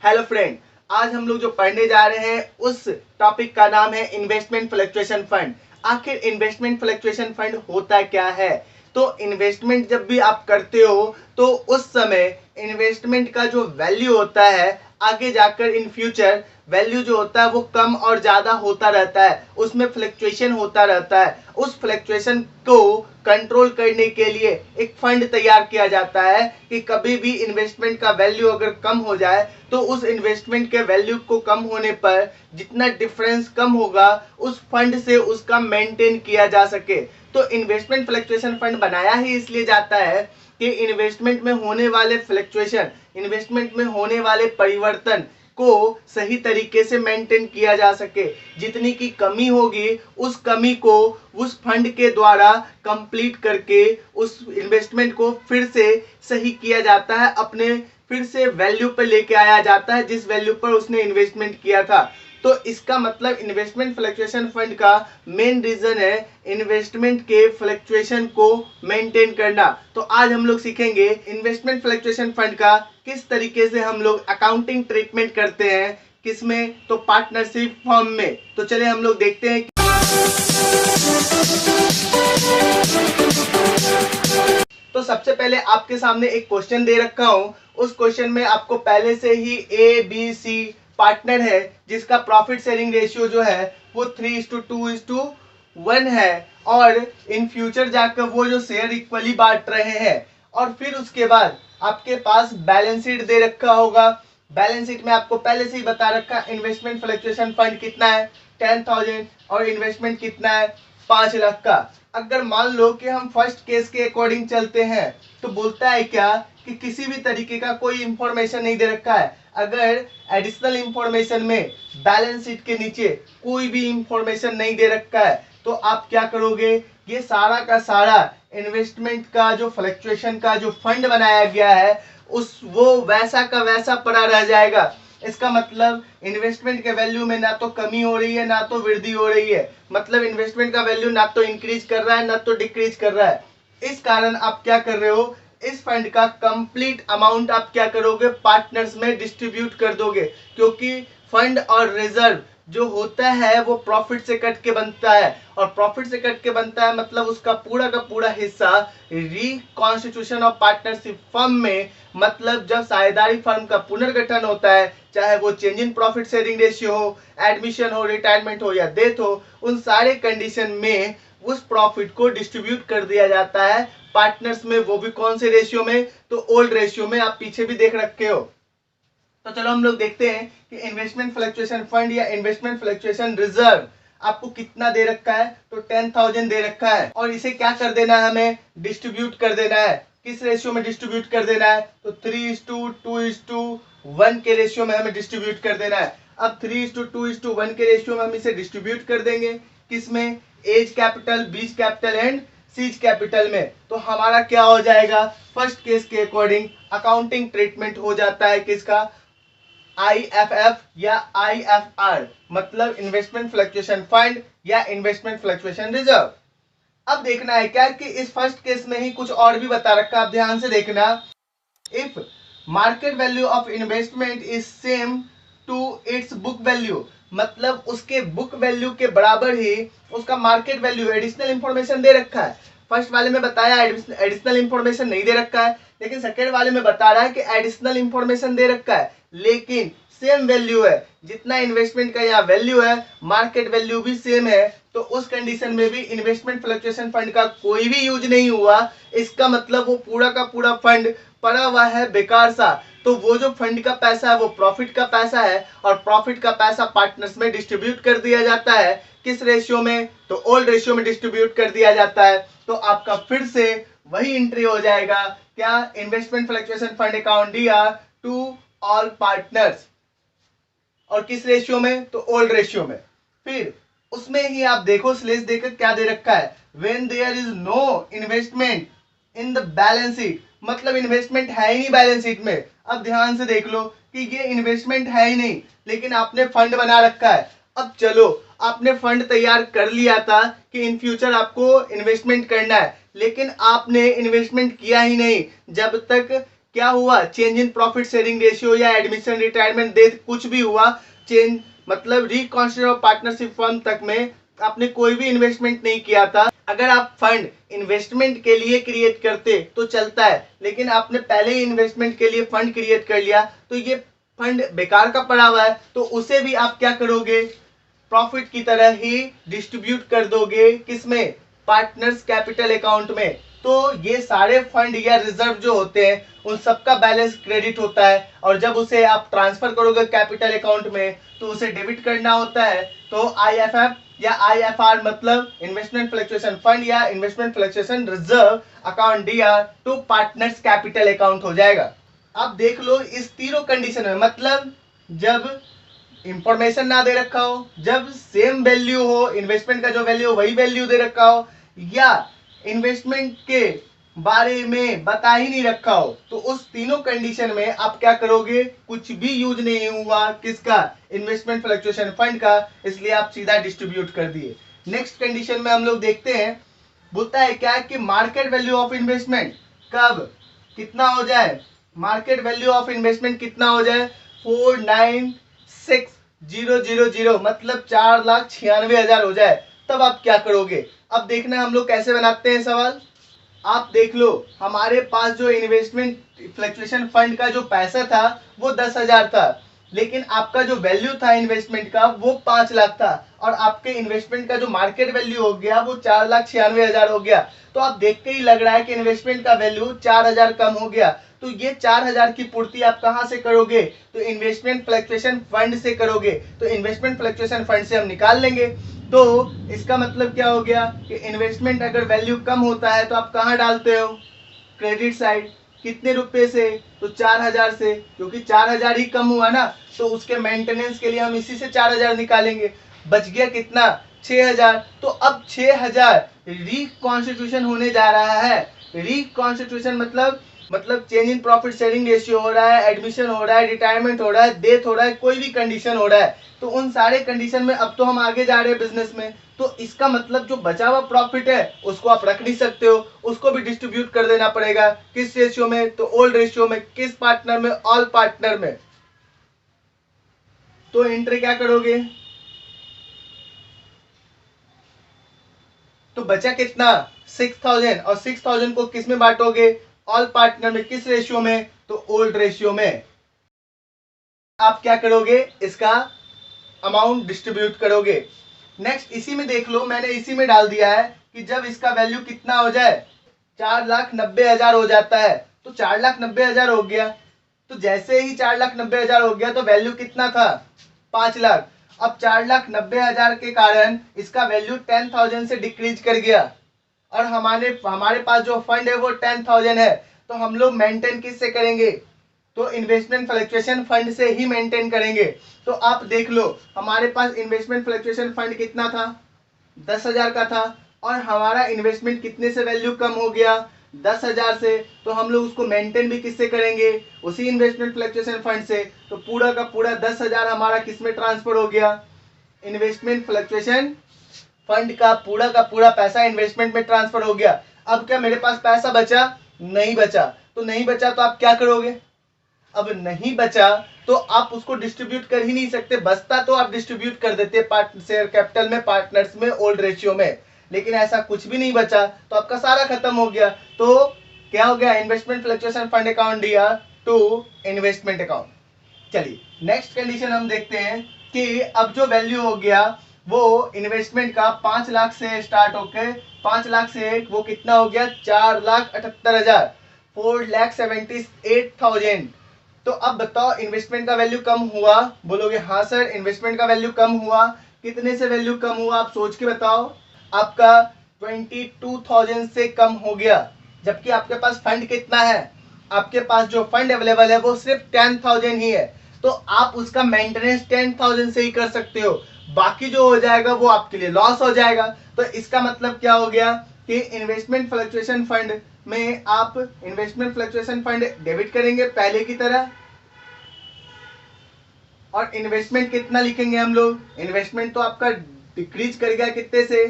Hello friend, आज हम लोग जो पढ़ने जा रहे हैं उस टॉपिक का नाम है इन्वेस्टमेंट फ्लक्चुएशन फंड। आखिर इन्वेस्टमेंट फ्लक्चुएशन फंड होता क्या है? तो इन्वेस्टमेंट जब भी आप करते हो तो उस समय इन्वेस्टमेंट का जो वैल्यू होता है आगे जाकर इन फ्यूचर वैल्यू जो होता है वो कम और ज्यादा होता रहता है, उसमें फ्लक्चुएशन होता रहता है। उस फ्लक्चुएशन को कंट्रोल करने के लिए एक फंड तैयार किया जाता है कि कभी भी इन्वेस्टमेंट का वैल्यू अगर कम हो जाए तो उस इन्वेस्टमेंट के वैल्यू को कम होने पर जितना डिफरेंस कम होगा उस फंड से उसका मेंटेन किया जा सके। तो इन्वेस्टमेंट फ्लक्चुएशन फंड बनाया ही इसलिए जाता है कि इन्वेस्टमेंट में होने वाले फ्लक्चुएशन, इन्वेस्टमेंट में होने वाले परिवर्तन को सही तरीके से मेंटेन किया जा सके। जितनी की कमी होगी उस कमी को उस फंड के द्वारा कंप्लीट करके उस इन्वेस्टमेंट को फिर से सही किया जाता है, अपने फिर से वैल्यू पर लेके आया जाता है जिस वैल्यू पर उसने इन्वेस्टमेंट किया था। तो इसका मतलब इन्वेस्टमेंट फ्लक्चुएशन फंड का मेन रीजन है इन्वेस्टमेंट के फ्लक्चुएशन को मेंटेन करना। तो आज हम लोग सीखेंगे इन्वेस्टमेंट फ्लक्चुएशन फंड का किस तरीके से हम लोग अकाउंटिंग ट्रीटमेंट करते हैं, किसमें? तो पार्टनरशिप फर्म में। तो चलिए हम लोग देखते हैं। तो सबसे पहले आपके सामने एक क्वेश्चन दे रखा हूं, उस क्वेश्चन में आपको पहले से ही ए बी सी पार्टनर है जिसका प्रॉफिट शेयरिंग रेशियो जो है वो 3:2:1 है और इन फ्यूचर जाकर वो जो शेयर इक्वली बांट रहे हैं। और फिर उसके बाद आपके पास बैलेंस शीट दे रखा होगा। बैलेंस शीट में आपको पहले से ही बता रखा इन्वेस्टमेंट फ्लक्चुएशन फंड कितना है 10,000 और इन्वेस्टमेंट कितना है 5 लाख का। अगर मान लो कि हम फर्स्ट केस के अकॉर्डिंग चलते हैं तो बोलता है क्या कि किसी भी तरीके का कोई इंफॉर्मेशन नहीं दे रखा है। अगर एडिशनल इंफॉर्मेशन में बैलेंस शीट के नीचे कोई भी इंफॉर्मेशन नहीं दे रखा है तो आप क्या करोगे, ये सारा का सारा इन्वेस्टमेंट का जो फ्लक्चुएशन का जो फंड बनाया गया है उस वो वैसा का वैसा पड़ा रह जाएगा। इसका मतलब इन्वेस्टमेंट के वैल्यू में ना तो कमी हो रही है ना तो वृद्धि हो रही है, मतलब इन्वेस्टमेंट का वैल्यू ना तो इंक्रीज कर रहा है ना तो डिक्रीज कर रहा है। इस कारण आप क्या कर रहे हो, इस फंड का कंप्लीट अमाउंट आप क्या करोगे, पार्टनर्स में डिस्ट्रीब्यूट कर दोगे। क्योंकि फंड और रिजर्व जो होता है वो प्रॉफिट से कट के बनता है और प्रॉफिट से कट के बनता है मतलब उसका पूरा का पूरा हिस्सा रिकॉन्स्टिट्यूशन ऑफ पार्टनरशिप फर्म में, मतलब जब साझेदारी फर्म का पुनर्गठन होता है, चाहे वो change in profit sharing ratio हो, एडमिशन हो, रिटायरमेंट हो या डेथ हो, उन सारे कंडीशन में उस प्रॉफिट को डिस्ट्रीब्यूट कर दिया जाता है पार्टनर्स में। वो भी कौन से रेशियो में, तो ओल्ड रेशियो में, आप पीछे भी देख रखे हो। तो चलो हम लोग देखते हैं कि इन्वेस्टमेंट फ्लक्चुएशन फंड या इन्वेस्टमेंट फ्लक्चुएशन रिजर्व आपको कितना दे रखा है। तो 10,000 दे रखा है और इसे क्या कर देना है, हमें डिस्ट्रीब्यूट कर देना है। किस रेशियो में डिस्ट्रीब्यूट कर देना है, तो 3:2:1 के रेशियो में हमें डिस्ट्रीब्यूट कर देना है। अब 3:2:1 के रेशियो में हम इसे डिस्ट्रीब्यूट कर देंगे किसमें, A's capital, B's capital and C's capital में। तो हमारा क्या हो जाएगा, फर्स्ट केस के अकॉर्डिंग अकाउंटिंग ट्रीटमेंट हो जाता है किसका, IFF या IFR, मतलब इन्वेस्टमेंट फ्लक्चुएशन फंड या इन्वेस्टमेंट फ्लक्चुएशन रिजर्व। अब देखना है क्या कि इस फर्स्ट केस में ही कुछ और भी बता रखा, आप ध्यान से देखना। If market value of investment is same to its book value, मतलब उसके बुक वैल्यू के बराबर ही उसका मार्केट वैल्यू, एडिशनल इंफॉर्मेशन दे रखा है। फर्स्ट वाले में बताया एडिशनल इंफॉर्मेशन नहीं दे रखा है, लेकिन सेकेंड वाले में बता रहा है कि एडिशनल इंफॉर्मेशन दे रखा है लेकिन सेम वैल्यू है, जितना इन्वेस्टमेंट का यहाँ वैल्यू है मार्केट वैल्यू भी सेम है। तो उस कंडीशन में भी इन्वेस्टमेंट फ्लक्चुएशन फंड का कोई भी यूज नहीं हुआ। इसका मतलब वो पूरा का पूरा फंड पड़ा हुआ है बेकार सा। तो वो जो फंड का पैसा है वो प्रॉफिट का पैसा है और प्रॉफिट का पैसा पार्टनर्स में डिस्ट्रीब्यूट कर दिया जाता है। किस रेशियो में, तो ओल्ड रेशियो में डिस्ट्रीब्यूट कर दिया जाता है। तो आपका फिर से वही एंट्री हो जाएगा क्या, investment fluctuation fund account DR to all partners, और किस रेशियो में, तो ओल्ड रेशियो में। फिर उसमें ही आप देखो स्लेश देकर क्या दे रखा है, when there is no investment in the balance sheet, मतलब इन्वेस्टमेंट है ही नहीं बैलेंस शीट में। अब ध्यान से देख लो कि ये इन्वेस्टमेंट है ही नहीं लेकिन आपने फंड बना रखा है। अब चलो आपने फंड तैयार कर लिया था कि इन फ्यूचर आपको इन्वेस्टमेंट करना है, लेकिन आपने इन्वेस्टमेंट किया ही नहीं जब तक क्या हुआ, change in profit sharing ratio या एडमिशन रिटायरमेंट डेथ कुछ भी हुआ, चेंज मतलब रिकॉन्स्टिट्यूशन ऑफ पार्टनरशिप फर्म तक में आपने कोई भी इन्वेस्टमेंट नहीं किया था, अगर आप फंड इन्वेस्टमेंट के लिए क्रिएट करते तो चलता है, लेकिन आपने पहले ही इन्वेस्टमेंट के लिए फंड क्रिएट कर लिया तो ये फंड बेकार का पड़ा हुआ है, तो उसे भी आप क्या करोगे, प्रॉफिट की तरह ही डिस्ट्रीब्यूट कर दोगे, किसमें, पार्टनर्स कैपिटल अकाउंट में। तो ये सारे फंड या रिजर्व जो होते हैं उन सबका बैलेंस क्रेडिट होता है, और जब उसे आप ट्रांसफर करोगे कैपिटल अकाउंट में तो उसे डेबिट करना होता है। तो आईएफएफ या आईएफआर मतलब इन्वेस्टमेंट फ्लक्चुएशन फंड या investment fluctuation reserve account DR to partners capital account हो जाएगा। अब देख लो इस तीनों कंडीशन में, मतलब जब इंफॉर्मेशन ना दे रखा हो, जब सेम वैल्यू हो, इन्वेस्टमेंट का जो वैल्यू वही वैल्यू दे रखा हो, या इन्वेस्टमेंट के बारे में बता ही नहीं रखा हो, तो उस तीनों कंडीशन में आप क्या करोगे, कुछ भी यूज नहीं हुआ किसका, इन्वेस्टमेंट फ्लक्चुएशन फंड का, इसलिए आप सीधा डिस्ट्रीब्यूट कर दिए। नेक्स्ट कंडीशन में हम लोग देखते हैं, बोलता है क्या कि मार्केट वैल्यू ऑफ इन्वेस्टमेंट कब कितना हो जाए, मार्केट वैल्यू ऑफ इन्वेस्टमेंट कितना हो जाए, 496,000 मतलब 4,96,000 हो जाए, तब आप क्या करोगे। अब देखना हम लोग कैसे बनाते हैं सवाल। आप देख लो हमारे पास जो इन्वेस्टमेंट फ्लक्चुएशन फंड का जो पैसा था वो 10,000 था, लेकिन आपका जो वैल्यू था इन्वेस्टमेंट का वो 5 लाख था, और आपके इन्वेस्टमेंट का जो मार्केट वैल्यू हो गया वो 4,96,000 हो गया। तो आप देख के ही लग रहा है कि इन्वेस्टमेंट का वैल्यू 4,000 कम हो गया, तो ये 4,000 की पूर्ति आप कहां से करोगे, तो इन्वेस्टमेंट फ्लक्चुएशन फंड से करोगे। तो इन्वेस्टमेंट फ्लक्चुएशन फंड से हम निकाल लेंगे, तो इसका मतलब क्या हो गया कि इन्वेस्टमेंट अगर वैल्यू कम होता है तो आप कहां डालते हो, क्रेडिट साइड। कितने रुपए से, तो 4,000 से, क्योंकि 4,000 ही कम हुआ ना, तो उसके मेंटेनेंस के लिए हम इसी से 4,000 निकालेंगे, बच गया कितना, 6,000। तो अब 6,000 रिकॉन्स्टिट्यूशन होने जा रहा है। रिकॉन्स्टिट्यूशन मतलब change in profit sharing ratio हो रहा है, एडमिशन हो रहा है, रिटायरमेंट हो रहा है, डेथ हो रहा है, कोई भी कंडीशन हो रहा है, तो उन सारे कंडीशन में अब तो हम आगे जा रहे हैं बिजनेस में, तो इसका मतलब जो बचा हुआ प्रॉफिट है उसको आप रख नहीं सकते हो, उसको भी डिस्ट्रीब्यूट कर देना पड़ेगा। किस रेशियो में, तो ओल्ड रेशियो में। किस पार्टनर में, ऑल पार्टनर में। तो एंट्री क्या करोगे, तो बचा कितना, 6,000, और 6,000 को किस में बांटोगे, ऑल पार्टनर में। किस रेशियो में, तो ओल्ड रेशियो में। आप क्या करोगे, इसका अमाउंट डिस्ट्रीब्यूट करोगे। नेक्स्ट इसी में देख लो, मैंने इसी में डाल दिया है कि जब इसका वैल्यू कितना हो जाए, 4,90,000 हो जाता है, तो 4,90,000 हो गया, तो जैसे ही 4,90,000 हो गया तो वैल्यू कितना था, 5 लाख। अब 4,90,000 के कारण इसका वैल्यू 10,000 से डिक्रीज कर गया, और हमारे पास जो फंड है वो 10,000 है, तो हम लोग मेंटेन किससे करेंगे, तो इन्वेस्टमेंट फ्लक्चुएशन फंड से ही मेंटेन करेंगे। तो आप देख लो हमारे पास इन्वेस्टमेंट फ्लक्चुएशन फंड कितना था, 10,000 का था, और हमारा इन्वेस्टमेंट कितने से वैल्यू कम हो गया, 10,000 से, तो हम लोग उसको मेंटेन भी किससे करेंगे, उसी इन्वेस्टमेंट फ्लक्चुएशन फंड से। तो पूरा का पूरा 10,000 हमारा किस में ट्रांसफर हो गया, इन्वेस्टमेंट फ्लक्चुएशन फंड का पूरा पैसा इन्वेस्टमेंट में ट्रांसफर हो गया। अब क्या मेरे पास पैसा बचा, नहीं बचा, तो नहीं बचा तो आप क्या करोगे, अब नहीं बचा तो आप उसको डिस्ट्रीब्यूट कर ही नहीं सकते, बचता तो आप डिस्ट्रीब्यूट कर देते शेयर कैपिटल में, पार्टनर्स में, ओल्ड रेशियो में, लेकिन ऐसा कुछ भी नहीं बचा, तो आपका सारा खत्म हो गया। तो क्या हो गया, इन्वेस्टमेंट फ्लक्चुएशन फंड अकाउंट दिया टू इन्वेस्टमेंट अकाउंट। चलिए नेक्स्ट कंडीशन हम देखते हैं कि अब जो वैल्यू हो गया वो इन्वेस्टमेंट का 5 लाख से स्टार्ट होकर 5 लाख से वो कितना हो गया, 4,78,000, 4,78,000। तो अब बताओ इन्वेस्टमेंट का वैल्यू कम हुआ, बोलोगे हाँ सर इन्वेस्टमेंट का वैल्यू कम हुआ, कितने से वैल्यू कम हुआ आप सोच के बताओ, आपका 22,000 से कम हो गया, जबकि आपके पास फंड कितना है, आपके पास जो फंड अवेलेबल है वो सिर्फ 10,000 ही है, तो आप उसका मेंटेनेंस 10,000 से ही कर सकते हो, बाकी जो हो जाएगा वो आपके लिए लॉस हो जाएगा। तो इसका मतलब क्या हो गया कि इन्वेस्टमेंट फ्लक्चुएशन फंड में आप इन्वेस्टमेंट फ्लक्चुएशन फंड डेबिट करेंगे पहले की तरह, और इन्वेस्टमेंट कितना लिखेंगे हम लोग, इन्वेस्टमेंट तो आपका डिक्रीज कर गया कितने से,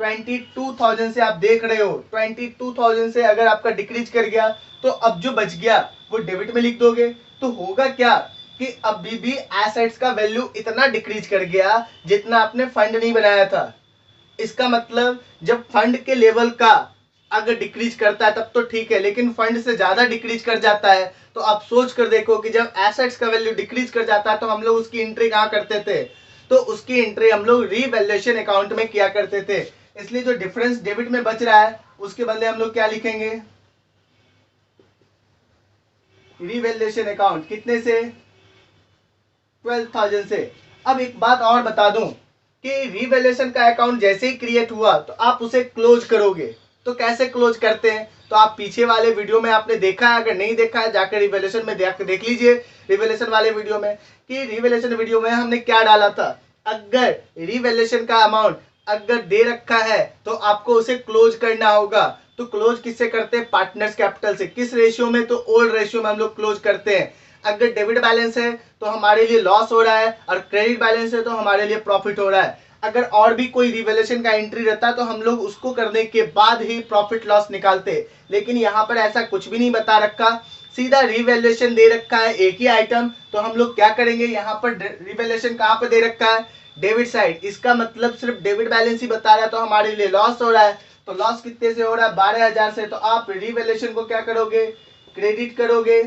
22,000 से। आप देख रहे हो 22,000 से अगर आपका डिक्रीज कर गया तो अब जो बच गया वो डेबिट में लिख दोगे। तो होगा क्या कि अभी भी एसेट्स का वैल्यू इतना डिक्रीज कर गया जितना आपने फंड नहीं बनाया था। इसका मतलब जब फंड के लेवल का अगर डिक्रीज करता है तब तो ठीक है, लेकिन फंड से ज्यादा डिक्रीज कर जाता है तो आप सोच कर देखो कि जब एसेट्स का वैल्यू डिक्रीज कर जाता है तो हम लोग उसकी एंट्री कहाँ करते थे, तो उसकी एंट्री हम लोग रीवैल्यूएशन अकाउंट में किया करते थे। इसलिए जो डिफरेंस डेबिट में बच रहा है उसके बदले हम लोग क्या लिखेंगे, रीवैल्यूएशन अकाउंट। कितने से, 12,000 से। अब एक बात और बता दूं कि रीवैल्यूएशन का अकाउंट जैसे ही क्रिएट हुआ तो आप उसे क्लोज करोगे। तो कैसे क्लोज करते हैं, तो आप पीछे वाले वीडियो में आपने देखा है, अगर नहीं देखा है जाकर रिवैल्यूएशन में देख लीजिए, रिवैल्यूएशन वाले वीडियो में, कि रिवैल्यूएशन वीडियो में हमने क्या डाला था। अगर रिवैल्यूएशन का अमाउंट अगर दे रखा है तो आपको उसे क्लोज करना होगा। तो क्लोज किससे करते हैं, पार्टनर्स कैपिटल से। किस रेशियो में, तो ओल्ड रेशियो में हम लोग क्लोज करते हैं। अगर डेबिट बैलेंस है तो हमारे लिए लॉस हो रहा है, और क्रेडिट बैलेंस है तो हमारे लिए प्रॉफिट हो रहा है। अगर और भी कोई रिवैल्यूएशन का एंट्री रहता तो हम लोग उसको करने के बाद ही प्रॉफिट लॉस निकालते, लेकिन यहाँ पर ऐसा कुछ भी नहीं बता रखा, सीधा रिवैल्यूएशन दे रखा है एक ही आइटम। तो हम लोग क्या करेंगे, यहाँ पर रिवैल्यूएशन कहाँ पे दे रखा है, डेबिट साइड। इसका मतलब सिर्फ डेबिट बैलेंस ही बता रहा है, तो हमारे लिए लॉस हो रहा है। तो लॉस कितने से हो रहा है, 12,000 से। तो आप रिवैल्यूएशन को क्या करोगे, क्रेडिट करोगे।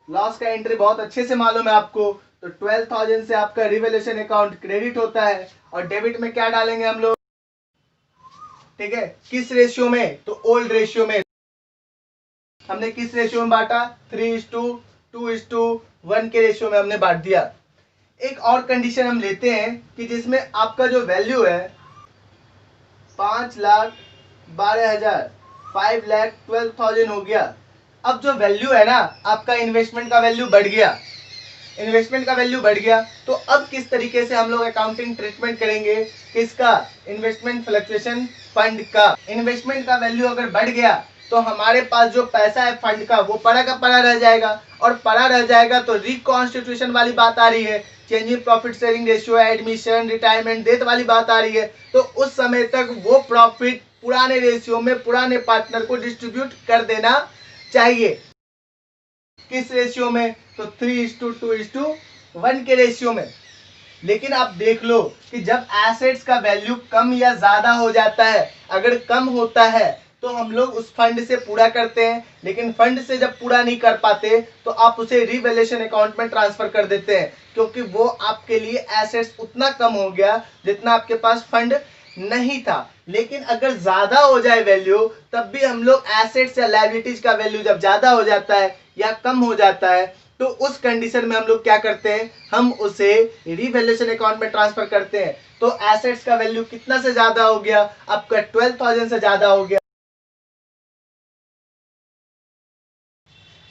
लॉस का एंट्री बहुत अच्छे से मालूम है आपको। तो 12,000 से आपका रिवैल्यूएशन अकाउंट क्रेडिट होता है, और डेबिट में क्या डालेंगे हम लोग, ठीक है, किस रेशियो में, तो ओल्ड रेशियो में। हमने किस रेशियो में बांटा, 3:2:1 के रेशियो में हमने बांट दिया। एक और कंडीशन हम लेते हैं कि जिसमें आपका जो वैल्यू है 5,12,000, 5,12,000 हो गया। अब जो वैल्यू है ना आपका, इन्वेस्टमेंट का वैल्यू बढ़ गया, इन्वेस्टमेंट का वैल्यू बढ़ गया। तो अब किस तरीके से हम लोग अकाउंटिंग ट्रीटमेंट करेंगे, किसका, इन्वेस्टमेंट फ्लक्चुएशन फंड का। इन्वेस्टमेंट का वैल्यू अगर बढ़ गया तो हमारे पास जो पैसा है फंड का वो पड़ा का पड़ा रह जाएगा, और पड़ा रह जाएगा तो रिकॉन्स्टिट्यूशन वाली बात आ रही है, change in profit sharing ratio, admission, retirement death वाली बात आ रही है। तो उस समय तक वो प्रॉफिट पुराने रेशियो में पुराने पार्टनर को डिस्ट्रीब्यूट कर देना चाहिए। किस रेशियो में, तो 3:2:1 के रेशियो में। लेकिन आप देख लो कि जब एसेट्स का वैल्यू कम या ज्यादा हो जाता है, अगर कम होता है तो हम लोग उस फंड से पूरा करते हैं, लेकिन फंड से जब पूरा नहीं कर पाते तो आप उसे रिवैल्यूएशन अकाउंट में ट्रांसफर कर देते हैं, क्योंकि वो आपके लिए एसेट्स उतना कम हो गया जितना आपके पास फंड नहीं था। लेकिन अगर ज्यादा हो जाए वैल्यू, तब भी हम लोग एसेट्स या लायबिलिटीज का वैल्यू जब ज्यादा हो जाता है या कम हो जाता है तो उस कंडीशन में हम लोग क्या करते हैं, हम उसे रिवैल्यूएशन अकाउंट में ट्रांसफर करते हैं। तो एसेट्स का वैल्यू कितना से ज्यादा हो गया, आपका 12,000 से ज्यादा हो गया,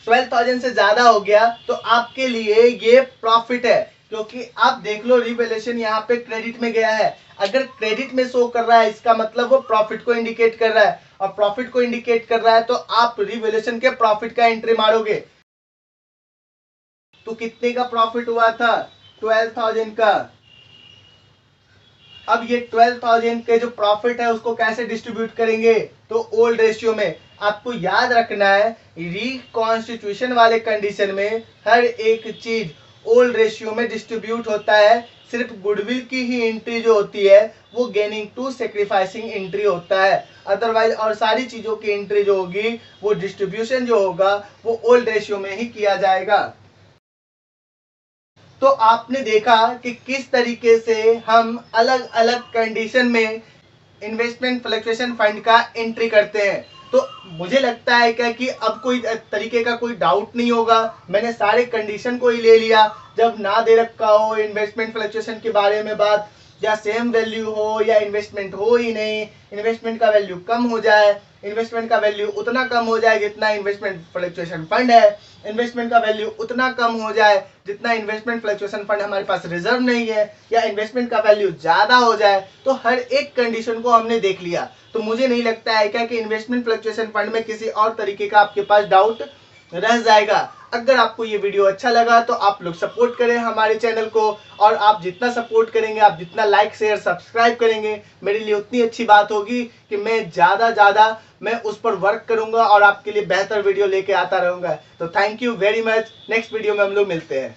12,000 से ज्यादा हो गया तो आपके लिए ये प्रॉफिट है, क्योंकि आप देख लो रिवैल्यूएशन यहाँ पे क्रेडिट में गया है। अगर क्रेडिट में शो कर रहा है इसका मतलब वो प्रॉफिट को इंडिकेट कर रहा है, और प्रॉफिट को इंडिकेट कर रहा है तो आप रिवैल्यूएशन के प्रॉफिट का एंट्री मारोगे। तो कितने का प्रॉफिट हुआ था, 12,000 का। अब ये 12,000 के जो प्रॉफिट है उसको कैसे डिस्ट्रीब्यूट करेंगे, तो ओल्ड रेशियो में। आपको याद रखना है रिकॉन्स्टिट्यूशन वाले कंडीशन में हर एक चीज ओल्ड रेशियो में डिस्ट्रीब्यूट होता है। सिर्फ गुडविल की ही एंट्री जो होती है वो गेनिंग टू सेक्रीफाइसिंग एंट्री होता है, अदरवाइज और सारी चीजों की एंट्री जो होगी वो डिस्ट्रीब्यूशन जो होगा वो ओल्ड रेशियो में ही किया जाएगा। तो आपने देखा कि किस तरीके से हम अलग अलग कंडीशन में इन्वेस्टमेंट फ्लक्चुएशन फंड का एंट्री करते हैं। तो मुझे लगता है क्या कि अब कोई तरीके का कोई डाउट नहीं होगा। मैंने सारे कंडीशन को ही ले लिया, जब ना दे रखा हो इन्वेस्टमेंट फ्लक्चुएशन के बारे में बात, या सेम वैल्यू हो या इन्वेस्टमेंट हो ही नहीं, इन्वेस्टमेंट का वैल्यू कम हो जाए, इन्वेस्टमेंट का वैल्यू उतना कम हो जाए जितना इन्वेस्टमेंट फ्लक्चुएशन फंड है, इन्वेस्टमेंट का वैल्यू उतना कम हो जाए जितना इन्वेस्टमेंट फ्लक्चुएशन फंड हमारे पास रिजर्व नहीं है, या इन्वेस्टमेंट का वैल्यू ज्यादा हो जाए, तो हर एक कंडीशन को हमने देख लिया। तो मुझे नहीं लगता है क्या कि इन्वेस्टमेंट फ्लक्चुएशन फंड में किसी और तरीके का आपके पास डाउट रह जाएगा। अगर आपको ये वीडियो अच्छा लगा तो आप लोग सपोर्ट करें हमारे चैनल को, और आप जितना सपोर्ट करेंगे, आप जितना लाइक शेयर सब्सक्राइब करेंगे, मेरे लिए उतनी अच्छी बात होगी कि मैं ज़्यादा मैं उस पर वर्क करूंगा और आपके लिए बेहतर वीडियो लेके आता रहूंगा। तो thank you very much. Next video में हम लोग मिलते हैं।